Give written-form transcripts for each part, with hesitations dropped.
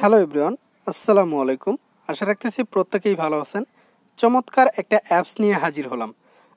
Hello everyone, আসসালামু আলাইকুম। আশা রাখতেছি প্রত্যেকেই ভালো আছেন। চমৎকার একটা অ্যাপস নিয়ে হাজির হলাম।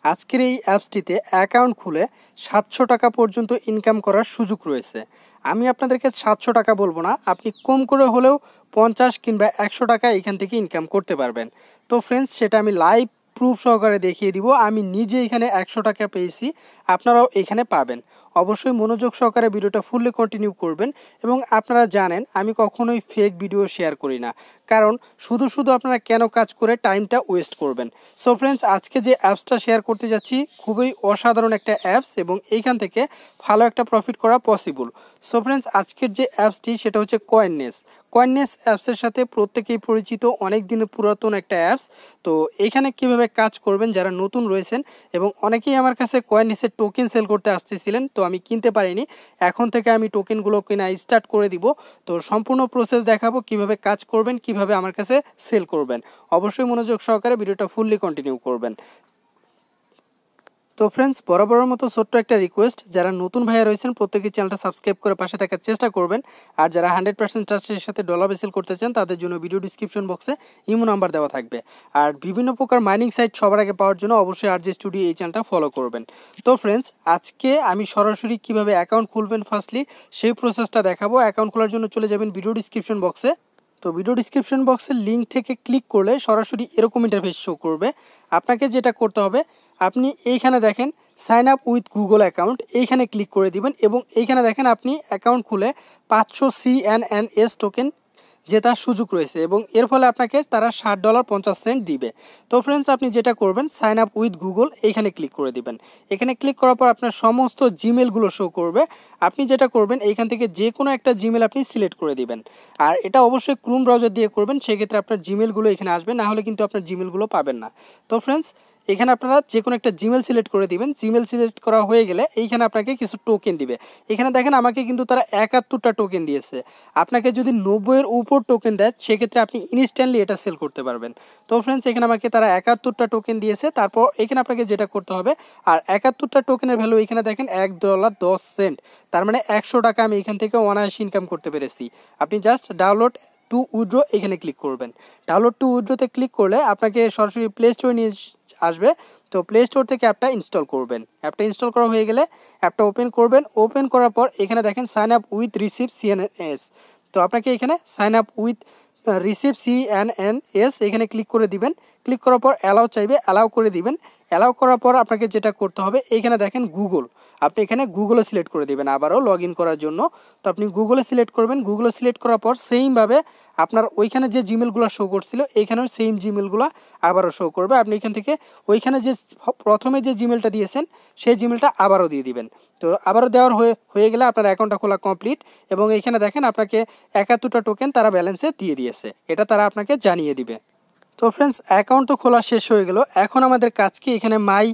আজকের এই অ্যাপসটিতে অ্যাকাউন্ট খুলে 700 টাকা পর্যন্ত ইনকাম করার সুযোগ রয়েছে। আমি আপনাদেরকে 700 টাকা বলবো না, আপনি কম করে হলেও 50 কিংবা 100 টাকা এখান থেকে ইনকাম করতে পারবেন। তো ফ্রেন্ডস, সেটা আমি লাইভ প্রুফ সহকারে দেখিয়ে দিব। আমি নিজে এখানে 100 টাকা পেয়েছি, আপনারাও এখানে পাবেন। অবশ্যই মনোযোগ সহকারে ভিডিওটা ফুললি কন্টিনিউ করবেন। এবং আপনারা জানেন আমি কখনোই ফেক ভিডিও শেয়ার করি না, কারণ শুধু শুধু আপনারা কেন কাজ করে টাইমটা ওয়েস্ট করবেন। সো ফ্রেন্ডস, আজকে যে অ্যাপসটা শেয়ার করতে যাচ্ছি খুবই অসাধারণ একটা অ্যাপস এবং এইখান থেকে ভালো একটা প্রফিট করা পসিবল। সো ফ্রেন্ডস, আজকের যে অ্যাপসটি সেটা হচ্ছে কয়েননেস। কয়েননেস অ্যাপসের সাথে প্রত্যেকেই পরিচিত, অনেক দিনের পুরাতন একটা অ্যাপস। তো এখানে কিভাবে কাজ করবেন যারা নতুন রয়েছেন, এবং অনেকেই আমার কাছে কয়েননেসের টোকেন সেল করতে আসতেছিলেন, তো আমি কিনতে পারিনি। এখন থেকে আমি টোকেনগুলো কেনা স্টার্ট করে দিব। তো সম্পূর্ণ প্রসেস দেখাবো কিভাবে কাজ করবেন, কিভাবে আমার কাছে সেল করবেন। অবশ্যই মনোযোগ সহকারে ভিডিওটা ফুললি কন্টিনিউ করবেন। তো ফ্রেন্ডস, বরাবরের মতো ছোট্ট একটা রিকোয়েস্ট, যারা নতুন ভাইয়া রয়েছেন প্রত্যেকেই চ্যানেলটা সাবস্ক্রাইব করে পাশে থাকার চেষ্টা করবেন। আর যারা 100% ট্রাস্টের সাথে ডলার সেল করতে চান তাদের জন্য ভিডিও ডিসক্রিপশন বক্সে ইমো নাম্বার দেওয়া থাকবে। আর বিভিন্ন প্রকার মাইনিং সাইট সবার আগে পাওয়ার জন্য অবশ্যই RJ স্টুডিও এই চ্যানেলটা ফলো করবেন। তো ফ্রেন্ডস, আজকে আমি সরাসরি কিভাবে অ্যাকাউন্ট খুলবেন ফার্স্টলি সেই প্রসেসটা দেখাবো। অ্যাকাউন্ট খোলার জন্য চলে যাবেন ভিডিও ডিসক্রিপশন বক্সে। তো ভিডিও ডিসক্রিপশন বক্সের লিঙ্ক থেকে ক্লিক করলে সরাসরি এরকম ইন্টারফেস শো করবে। আপনাকে যেটা করতে হবে, আপনি এইখানে দেখেন sign up with Google account, এইখানে ক্লিক করে দিবেন এবং এইখানে দেখেন আপনি অ্যাকাউন্ট খুলে 500 CNNS টোকেন জেতার সুযোগ রয়েছে এবং এর ফলে আপনাকে তারা $60.50 দিবে। তো ফ্রেন্ডস, আপনি যেটা করবেন সাইন আপ উইথ গুগল এইখানে ক্লিক করে দিবেন। এখানে ক্লিক করার পর আপনার সমস্ত জিমেলগুলো শো করবে। আপনি যেটা করবেন এইখান থেকে যে কোনো একটা জিমেল আপনি সিলেক্ট করে দিবেন। আর এটা অবশ্যই ক্রোম ব্রাউজার দিয়ে করবেন, সেক্ষেত্রে আপনার জিমেলগুলো এখানে আসবে, না হলে কিন্তু আপনার জিমেলগুলো পাবেন না। তো ফ্রেন্ডস, এখানে আপনারা যে কোনো একটা জিমেল সিলেক্ট করে দিবেন। জিমেল সিলেক্ট করা হয়ে গেলে এইখানে আপনাকে কিছু টোকেন দিবে। এখানে দেখেন আমাকে কিন্তু তারা 71টা টোকেন দিয়েছে। আপনাকে যদি 90-এর উপর টোকেন দেয় সেক্ষেত্রে আপনি ইনস্ট্যান্টলি এটা সেল করতে পারবেন। তো ফ্রেন্ডস, এখানে আমাকে তারা 71টা টোকেন দিয়েছে। তারপর এখানে আপনাকে যেটা করতে হবে, আর 71টা টোকেনের ভ্যালু এখানে দেখেন $1.10। তার মানে 100 টাকা আমি এখান থেকে অনায়াসে ইনকাম করতে পেরেছি। আপনি জাস্ট ডাউনলোড টু উইথড্র এখানে ক্লিক করবেন। ডাউনলোড টু উইথড্রতে ক্লিক করলে আপনাকে সরাসরি প্লে স্টোরে নিয়ে আসবে। তো প্লে স্টোর থেকে অ্যাপটা ইনস্টল করবেন। অ্যাপটা ইনস্টল করা হয়ে গেলে অ্যাপটা ওপেন করবেন। ওপেন করার পর এখানে দেখেন sign up with receive CNNS। তো আপনাকে এখানে sign up with receive CNNS এখানে ক্লিক করে দিবেন। ক্লিক করার পর অ্যালাউ চাইবে, অ্যালাউ করে দিবেন। অ্যালাউ করার পর আপনাকে যেটা করতে হবে, এইখানে দেখেন গুগল, আপনি এখানে গুগলে সিলেক্ট করে দিবেন আবারও লগ ইন করার জন্য। তো আপনি গুগলে সিলেক্ট করবেন। গুগলে সিলেক্ট করার পর সেইমভাবে আপনার ওইখানে যে জিমেলগুলো শো করছিল এইখানেও সেম জিমেলগুলো আবারও শো করবে। আপনি এখান থেকে ওইখানে যে প্রথমে যে জিমেলটা দিয়েছেন সেই জিমেলটা আবারও দিয়ে দিবেন। তো আবারও দেওয়ার হয়ে গেলে আপনার অ্যাকাউন্টটা খোলা কমপ্লিট। এবং এইখানে দেখেন আপনাকে 71টা টোকেন তারা ব্যালেন্সে দিয়ে দিয়েছে, এটা তারা আপনাকে জানিয়ে দিবে। তো ফ্রেন্ডস, অ্যাকাউন্ট তো খোলা শেষ হয়ে গেল। এখন আমাদের কাজ কি, এখানে মাই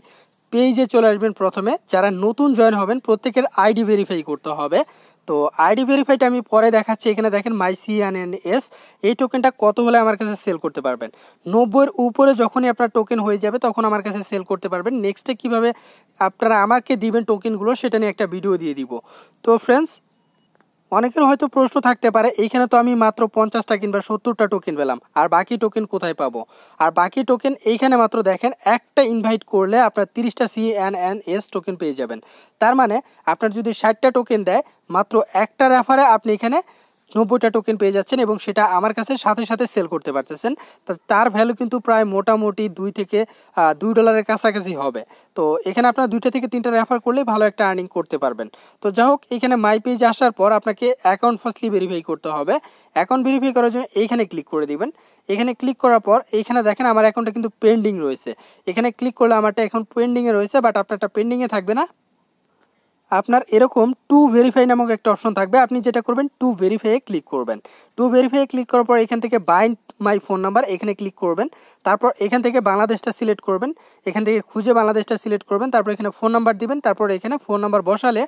পেজে চলে আসবেন। প্রথমে যারা নতুন জয়েন হবেন প্রত্যেকের আইডি ভেরিফাই করতে হবে। তো আইডি ভেরিফাইটা আমি পরে দেখাচ্ছি। এখানে দেখেন মাই CNNS, এই টোকেনটা কত হলে আমার কাছে সেল করতে পারবেন। 90-এর উপরে যখনই আপনার টোকেন হয়ে যাবে তখন আমার কাছে সেল করতে পারবেন। নেক্সটে কীভাবে আপনারা আমাকে দিবেন টোকেনগুলো সেটা নিয়ে একটা ভিডিও দিয়ে দিব। তো ফ্রেন্ডস, অনেকের হয়তো প্রশ্ন থাকতে পারে, এইখানে তো আমি মাত্র 50টা কিংবা 70টা টোকেন পেলাম, আর বাকি টোকেন কোথায় পাবো? আর বাকি টোকেন এইখানে মাত্র দেখেন একটা ইনভাইট করলে আপনার 30টা CNNS টোকেন পেয়ে যাবেন। তার মানে আপনার যদি 60টা টোকেন দেয়, মাত্র একটা রেফারে আপনি এখানে 90টা টোকেন পেয়ে যাচ্ছেন এবং সেটা আমার কাছে সাথে সাথে সেল করতে পারতেছেন। তার ভ্যালু কিন্তু প্রায় মোটামুটি $2 কাছাকাছি হবে। তো এখানে আপনার 2টা থেকে 3টা রেফার করলে ভালো একটা আর্নিং করতে পারবেন। তো যাই হোক, এখানে মাই পেজ আসার পর আপনাকে অ্যাকাউন্ট ফার্স্টলি ভেরিফাই করতে হবে। অ্যাকাউন্ট ভেরিফাই করার জন্য এইখানে ক্লিক করে দিবেন। এখানে ক্লিক করার পর এইখানে দেখেন আমার অ্যাকাউন্টটা কিন্তু পেন্ডিং রয়েছে। এখানে ক্লিক করলে আমারটা এখন পেন্ডিংয়ে রয়েছে, বাট আপনারটা পেন্ডিংয়ে থাকবে না। আপনার এরকম টু ভেরিফাই নামক একটা অপশন থাকবে। আপনি যেটা করবেন টু ভেরিফাইয়ে ক্লিক করবেন। টু ভেরিফাইয়ে ক্লিক করার পর এখান থেকে বাইন্ড মাই ফোন নাম্বার এখানে ক্লিক করবেন। তারপর এখান থেকে বাংলাদেশটা সিলেক্ট করবেন। এখান থেকে খুঁজে বাংলাদেশটা সিলেক্ট করবেন। তারপর এখানে ফোন নাম্বার দিবেন। তারপর এখানে ফোন নাম্বার বসালে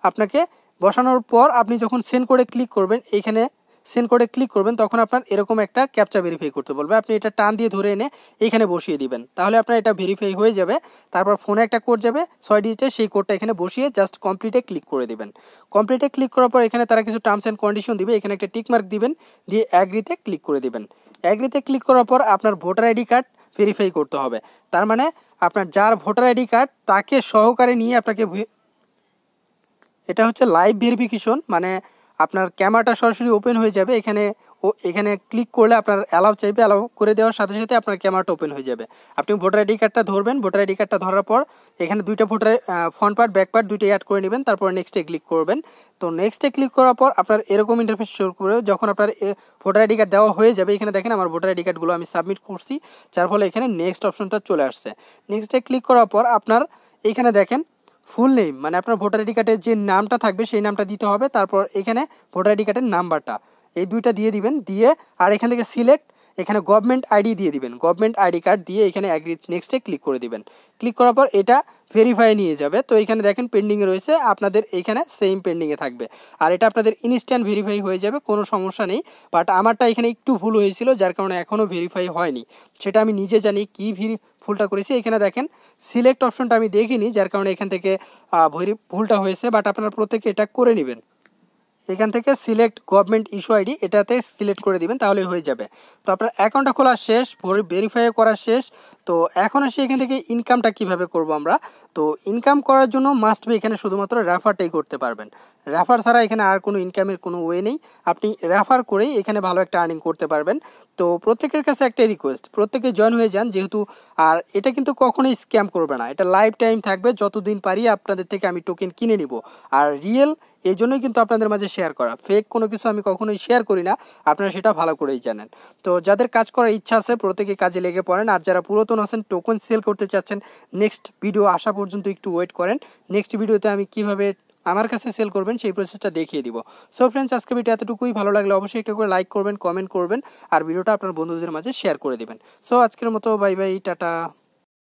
আপনাকে বসানোর পর আপনি যখন সেন্ড করে ক্লিক করবেন, এইখানে সেন্ড কোডে ক্লিক করবেন তখন আপনার এরকম একটা ক্যাপচা ভেরিফাই করতে বলবে। আপনি এটা টান দিয়ে ধরে এনে এখানে বসিয়ে দিবেন, তাহলে আপনার এটা ভেরিফাই হয়ে যাবে। তারপর ফোনে একটা কোড যাবে 6 ডিজিটের, সেই কোডটা এখানে বসিয়ে জাস্ট কমপ্লিটে ক্লিক করে দিবেন। কমপ্লিটে ক্লিক করার পর এখানে তারা কিছু টার্মস অ্যান্ড কন্ডিশন দিবে, এখানে একটা টিক মার্ক দিবেন, দিয়ে অ্যাগ্রিতে ক্লিক করে দিবেন। অ্যাগ্রিতে ক্লিক করার পর আপনার ভোটার আইডি কার্ড ভেরিফাই করতে হবে। তার মানে আপনার যার ভোটার আইডি কার্ড তাকে সহকারে নিয়ে আপনাকে, এটা হচ্ছে লাইভ ভেরিফিকেশন, মানে আপনার ক্যামেরাটা সরাসরি ওপেন হয়ে যাবে। এখানে ক্লিক করলে আপনার অ্যালাউ চাইবে, অ্যালাউ করে দেওয়ার সাথে সাথে আপনার ক্যামেরাটা ওপেন হয়ে যাবে। আপনি ভোটার আইডি কার্ডটা ধরবেন, ভোটার আইডি কার্ডটা ধরার পর এখানে দুইটা voter front part back part দুইটাই অ্যাড করে নেবেন, তারপর নেক্সটে ক্লিক করবেন। তো নেক্সটে ক্লিক করার পর আপনার এরকম ইন্টারফেস শুরু করবে। যখন আপনার ভোটার আইডি কার্ড দেওয়া হয়ে যাবে, এখানে দেখেন আমার ভোটার আইডি কার্ডগুলো আমি সাবমিট করছি, যার ফলে এখানে নেক্সট অপশনটা চলে আসছে। নেক্সটে ক্লিক করার পর আপনার এইখানে দেখেন ফুল নেম, মানে আপনার ভোটার আইডি কার্ডের যে নামটা থাকবে সেই নামটা দিতে হবে। তারপর এখানে ভোটার আইডি কার্ডের নাম্বারটা, এই দুইটা দিয়ে দিবেন, দিয়ে আর এখান থেকে সিলেক্ট, এখানে গভর্নমেন্ট আইডি দিয়ে দিবেন, গভর্নমেন্ট আইডি কার্ড দিয়ে এখানে অ্যাগ্রি নেক্সটে ক্লিক করে দিবেন। ক্লিক করার পর এটা ভেরিফাই নিয়ে যাবে। তো এখানে দেখেন পেন্ডিংয়ে রয়েছে, আপনাদের এইখানে সেম পেন্ডিংয়ে থাকবে, আর এটা আপনাদের ইনস্ট্যান্ট ভেরিফাই হয়ে যাবে, কোনো সমস্যা নেই। বাট আমারটা এখানে একটু ভুল হয়েছিল, যার কারণে এখনও ভেরিফাই হয়নি। সেটা আমি নিজে জানি কী ভুলটা করেছি। এখানে দেখেন সিলেক্ট অপশনটা আমি দেখিনি, যার কারণে এখান থেকে ভুলটা হয়েছে। বাট আপনারা প্রত্যেকে এটা করে নেবেন, এখান থেকে সিলেক্ট গভর্নমেন্ট ইস্যু আইডি এটাতে সিলেক্ট করে দিবেন, তাহলে হয়ে যাবে। তো আপনার অ্যাকাউন্টটা খোলা শেষ, ভেরিফাই করা শেষ। তো এখন আসি এখান থেকে ইনকামটা কিভাবে করব আমরা। তো ইনকাম করার জন্য মাস্ট বি এখানে শুধুমাত্র রেফারটাই করতে পারবেন, রেফার ছাড়া এখানে আর কোনো ইনকামের কোনো ওয়ে নেই। আপনি রেফার করেই এখানে ভালো একটা আর্নিং করতে পারবেন। তো প্রত্যেকের কাছে একটা রিকোয়েস্ট, প্রত্যেকে জয়েন হয়ে যান যেহেতু, আর এটা কিন্তু কখনোই স্ক্যাম করবে না, এটা লাইফ টাইম থাকবে, যতদিন পারি আপনাদের থেকে আমি টোকেন কিনে নিব। আর রিয়েল এই জন্যই কিন্তু আপনাদের মাঝে শেয়ার করা, ফেক কোনো কিছু আমি কখনোই শেয়ার করি না, আপনারা সেটা ভালো করেই জানেন। তো যাদের কাজ করার ইচ্ছা আছে প্রত্যেকে কাজে লেগে পড়েন, আর যারা পুরাতন আছেন টোকেন সেল করতে চাচ্ছেন নেক্সট ভিডিও আসা পর্যন্ত একটু ওয়েট করেন। নেক্সট ভিডিওতে আমি কিভাবে আমার কাছে সেল করবেন সেই প্রসেসটা দেখিয়ে দিব। সো ফ্রেন্ডস, আজকে ভিডিও এতটুকুই, ভালো লাগলে অবশ্যই একটা করে লাইক করবেন, কমেন্ট করবেন, আর ভিডিওটা আপনার বন্ধুদের মাঝে শেয়ার করে দিবেন। সো আজকের মতো বাই বাই, টাটা।